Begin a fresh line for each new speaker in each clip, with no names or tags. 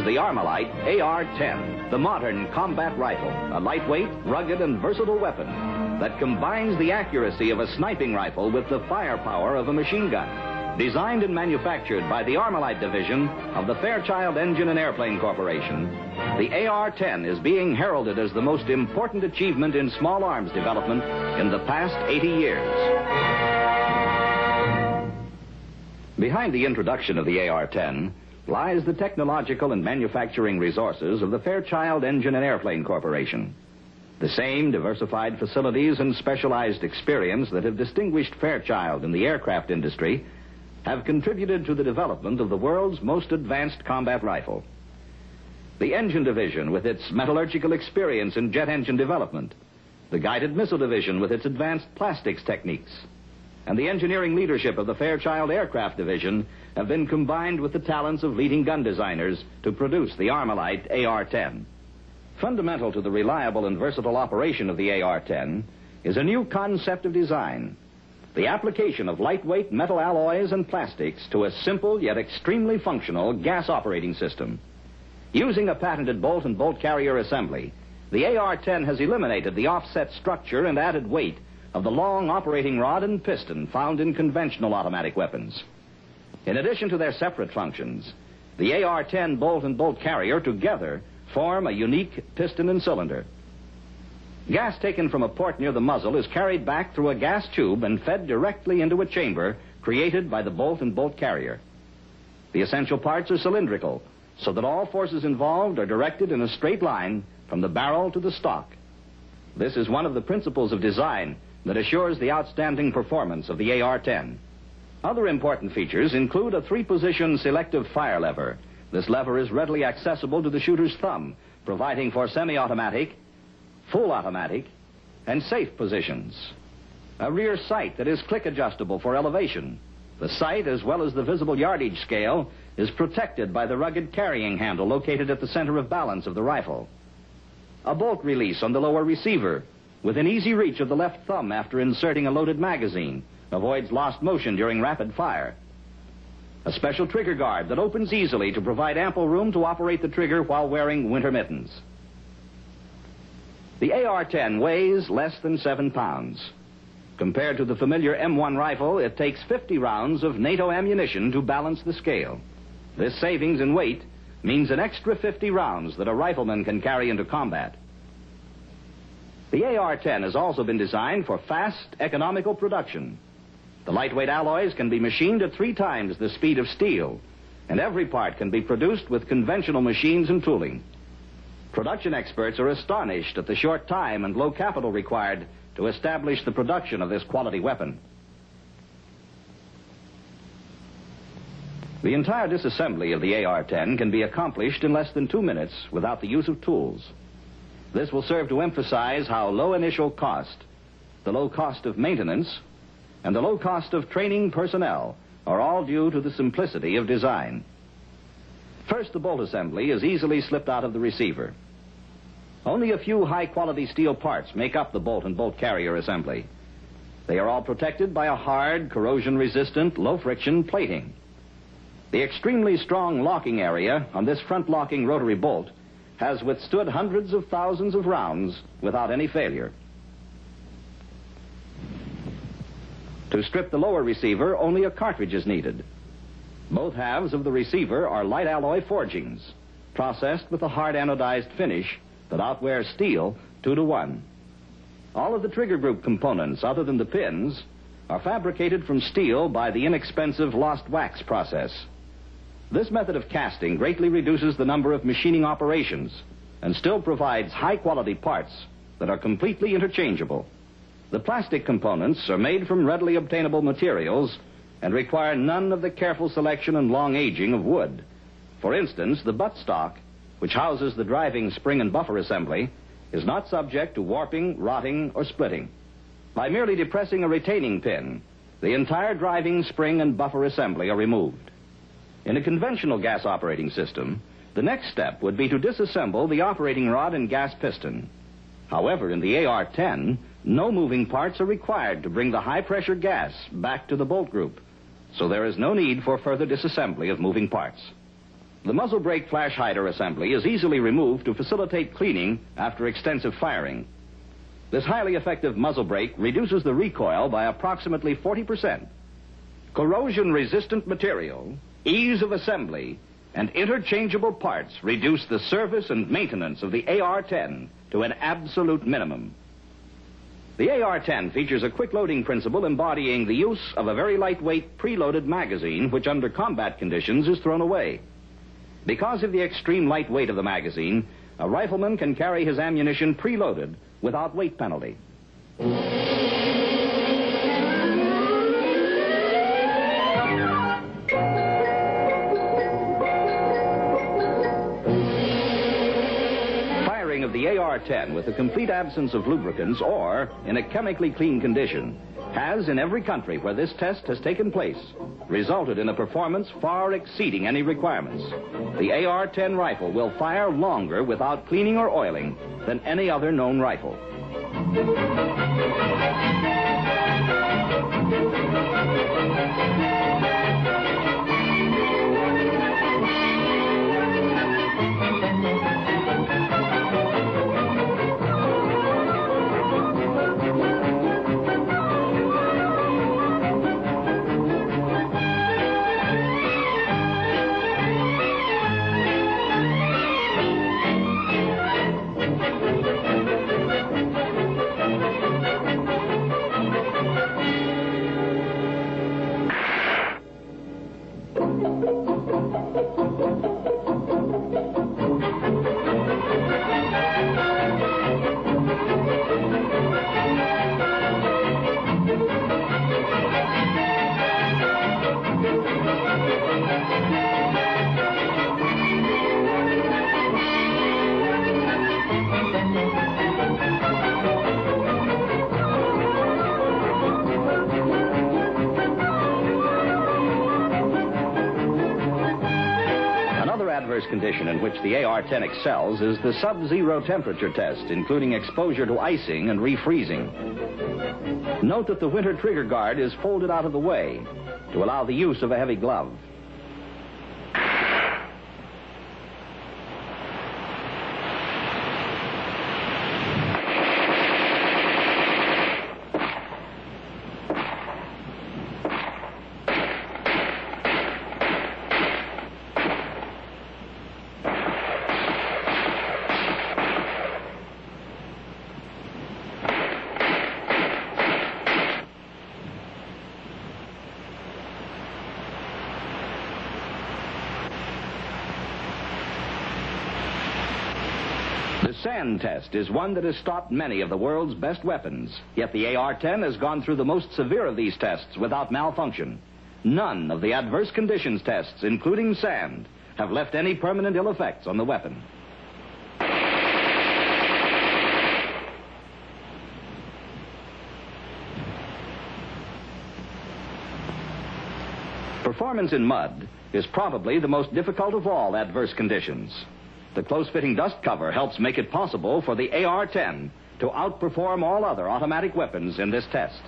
the Armalite AR-10, the modern combat rifle, a lightweight, rugged, and versatile weapon that combines the accuracy of a sniping rifle with the firepower of a machine gun. Designed and manufactured by the Armalite division of the Fairchild Engine and Airplane Corporation, the AR-10 is being heralded as the most important achievement in small arms development in the past 80 years. Behind the introduction of the AR-10 lies the technological and manufacturing resources of the Fairchild Engine and Airplane Corporation. The same diversified facilities and specialized experience that have distinguished Fairchild in the aircraft industry have contributed to the development of the world's most advanced combat rifle. The engine division with its metallurgical experience in jet engine development, the guided missile division with its advanced plastics techniques, and the engineering leadership of the Fairchild Aircraft Division have been combined with the talents of leading gun designers to produce the Armalite AR-10. Fundamental to the reliable and versatile operation of the AR-10 is a new concept of design, the application of lightweight metal alloys and plastics to a simple yet extremely functional gas operating system. Using a patented bolt and bolt carrier assembly, the AR-10 has eliminated the offset structure and added weight of the long operating rod and piston found in conventional automatic weapons. In addition to their separate functions, the AR-10 bolt and bolt carrier together form a unique piston and cylinder. Gas taken from a port near the muzzle is carried back through a gas tube and fed directly into a chamber created by the bolt and bolt carrier. The essential parts are cylindrical, so that all forces involved are directed in a straight line from the barrel to the stock. This is one of the principles of design that assures the outstanding performance of the AR-10. Other important features include a 3-position selective fire lever. This lever is readily accessible to the shooter's thumb, providing for semi-automatic, full automatic, and safe positions. A rear sight that is click adjustable for elevation. The sight, as well as the visible yardage scale, is protected by the rugged carrying handle located at the center of balance of the rifle. A bolt release on the lower receiver, within easy reach of the left thumb after inserting a loaded magazine, avoids lost motion during rapid fire. A special trigger guard that opens easily to provide ample room to operate the trigger while wearing winter mittens. The AR-10 weighs less than 7 pounds. Compared to the familiar M1 rifle, it takes 50 rounds of NATO ammunition to balance the scale. This savings in weight means an extra 50 rounds that a rifleman can carry into combat. The AR-10 has also been designed for fast, economical production. The lightweight alloys can be machined at 3 times the speed of steel, and every part can be produced with conventional machines and tooling. Production experts are astonished at the short time and low capital required to establish the production of this quality weapon. The entire disassembly of the AR-10 can be accomplished in less than 2 minutes without the use of tools. This will serve to emphasize how low initial cost, the low cost of maintenance, and the low cost of training personnel are all due to the simplicity of design. First, the bolt assembly is easily slipped out of the receiver. Only a few high-quality steel parts make up the bolt and bolt carrier assembly. They are all protected by a hard, corrosion-resistant, low-friction plating. The extremely strong locking area on this front-locking rotary bolt has withstood hundreds of thousands of rounds without any failure. To strip the lower receiver, only a cartridge is needed. Both halves of the receiver are light alloy forgings, processed with a hard anodized finish that outwears steel 2 to 1. All of the trigger group components, other than the pins, are fabricated from steel by the inexpensive lost wax process. This method of casting greatly reduces the number of machining operations and still provides high-quality parts that are completely interchangeable. The plastic components are made from readily obtainable materials and require none of the careful selection and long aging of wood. For instance, the buttstock, which houses the driving spring and buffer assembly, is not subject to warping, rotting, or splitting. By merely depressing a retaining pin, the entire driving spring and buffer assembly are removed. In a conventional gas operating system, the next step would be to disassemble the operating rod and gas piston. However, in the AR-10, no moving parts are required to bring the high-pressure gas back to the bolt group, so there is no need for further disassembly of moving parts. The muzzle brake flash hider assembly is easily removed to facilitate cleaning after extensive firing. This highly effective muzzle brake reduces the recoil by approximately 40%. Corrosion-resistant material, ease of assembly, and interchangeable parts reduce the service and maintenance of the AR-10 to an absolute minimum. The AR-10 features a quick-loading principle embodying the use of a very lightweight preloaded magazine which under combat conditions is thrown away. Because of the extreme light weight of the magazine, a rifleman can carry his ammunition preloaded without weight penalty. Firing of the AR-10 with a complete absence of lubricants or in a chemically clean condition has, in every country where this test has taken place, resulted in a performance far exceeding any requirements. The AR-10 rifle will fire longer without cleaning or oiling than any other known rifle. Adverse condition in which the AR-10 excels is the sub-zero temperature test, including exposure to icing and refreezing. Note that the winter trigger guard is folded out of the way to allow the use of a heavy glove. The sand test is one that has stopped many of the world's best weapons, yet the AR-10 has gone through the most severe of these tests without malfunction. None of the adverse conditions tests, including sand, have left any permanent ill effects on the weapon. Performance in mud is probably the most difficult of all adverse conditions. The close-fitting dust cover helps make it possible for the AR-10 to outperform all other automatic weapons in this test.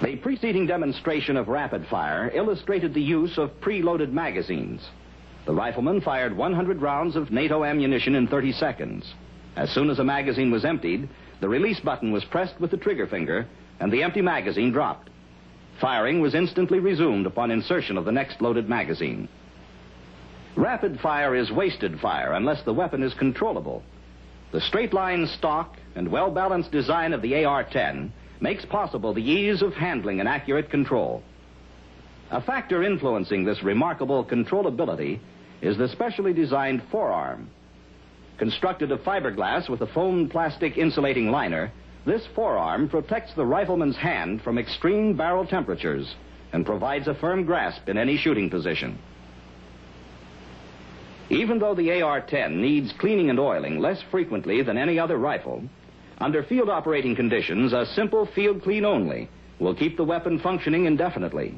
The preceding demonstration of rapid fire illustrated the use of preloaded magazines. The rifleman fired 100 rounds of NATO ammunition in 30 seconds. As soon as a magazine was emptied, the release button was pressed with the trigger finger, and the empty magazine dropped. Firing was instantly resumed upon insertion of the next loaded magazine. Rapid fire is wasted fire unless the weapon is controllable. The straight-line stock and well-balanced design of the AR-10 makes possible the ease of handling and accurate control. A factor influencing this remarkable controllability is the specially designed forearm. Constructed of fiberglass with a foamed plastic insulating liner, this forearm protects the rifleman's hand from extreme barrel temperatures and provides a firm grasp in any shooting position. Even though the AR-10 needs cleaning and oiling less frequently than any other rifle, under field operating conditions, a simple field clean only will keep the weapon functioning indefinitely.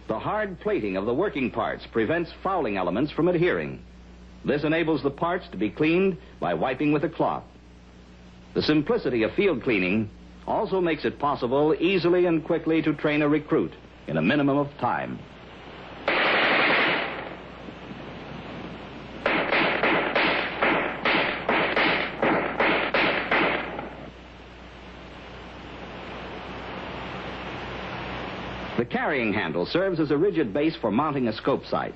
The hard plating of the working parts prevents fouling elements from adhering. This enables the parts to be cleaned by wiping with a cloth. The simplicity of field cleaning also makes it possible easily and quickly to train a recruit in a minimum of time. The carrying handle serves as a rigid base for mounting a scope sight.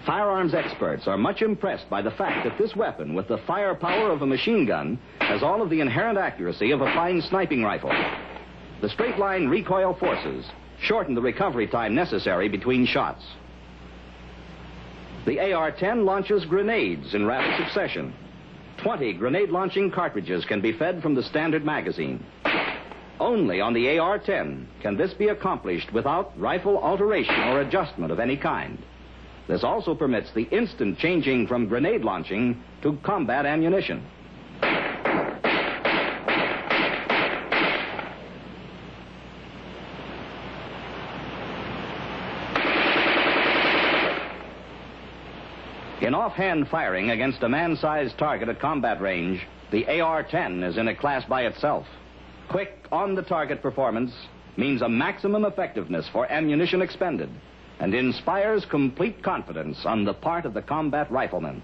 Firearms experts are much impressed by the fact that this weapon, with the firepower of a machine gun, has all of the inherent accuracy of a fine sniping rifle. The straight-line recoil forces shorten the recovery time necessary between shots. The AR-10 launches grenades in rapid succession. 20 grenade-launching cartridges can be fed from the standard magazine. Only on the AR-10 can this be accomplished without rifle alteration or adjustment of any kind. This also permits the instant changing from grenade launching to combat ammunition. In offhand firing against a man-sized target at combat range, the AR-10 is in a class by itself. Quick, on-the-target performance means a maximum effectiveness for ammunition expended and inspires complete confidence on the part of the combat rifleman.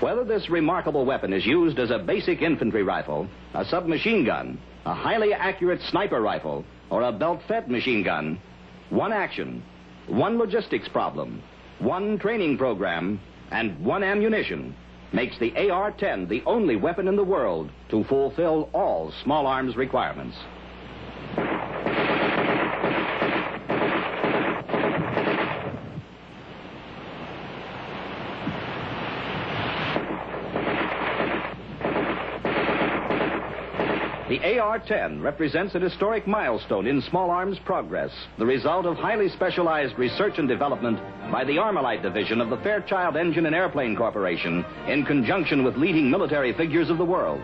Whether this remarkable weapon is used as a basic infantry rifle, a submachine gun, a highly accurate sniper rifle, or a belt-fed machine gun, one action, one logistics problem, one training program, and one ammunition makes the AR-10 the only weapon in the world to fulfill all small arms requirements. The AR-10 represents a historic milestone in small arms progress, the result of highly specialized research and development by the Armalite division of the Fairchild Engine and Airplane Corporation in conjunction with leading military figures of the world.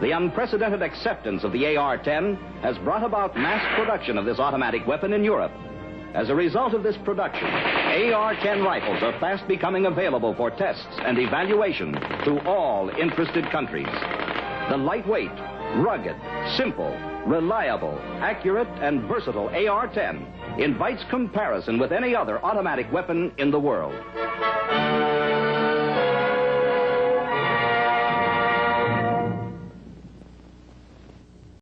The unprecedented acceptance of the AR-10 has brought about mass production of this automatic weapon in Europe. As a result of this production, AR-10 rifles are fast becoming available for tests and evaluation to all interested countries. The lightweight, rugged, simple, reliable, accurate, and versatile AR-10 invites comparison with any other automatic weapon in the world.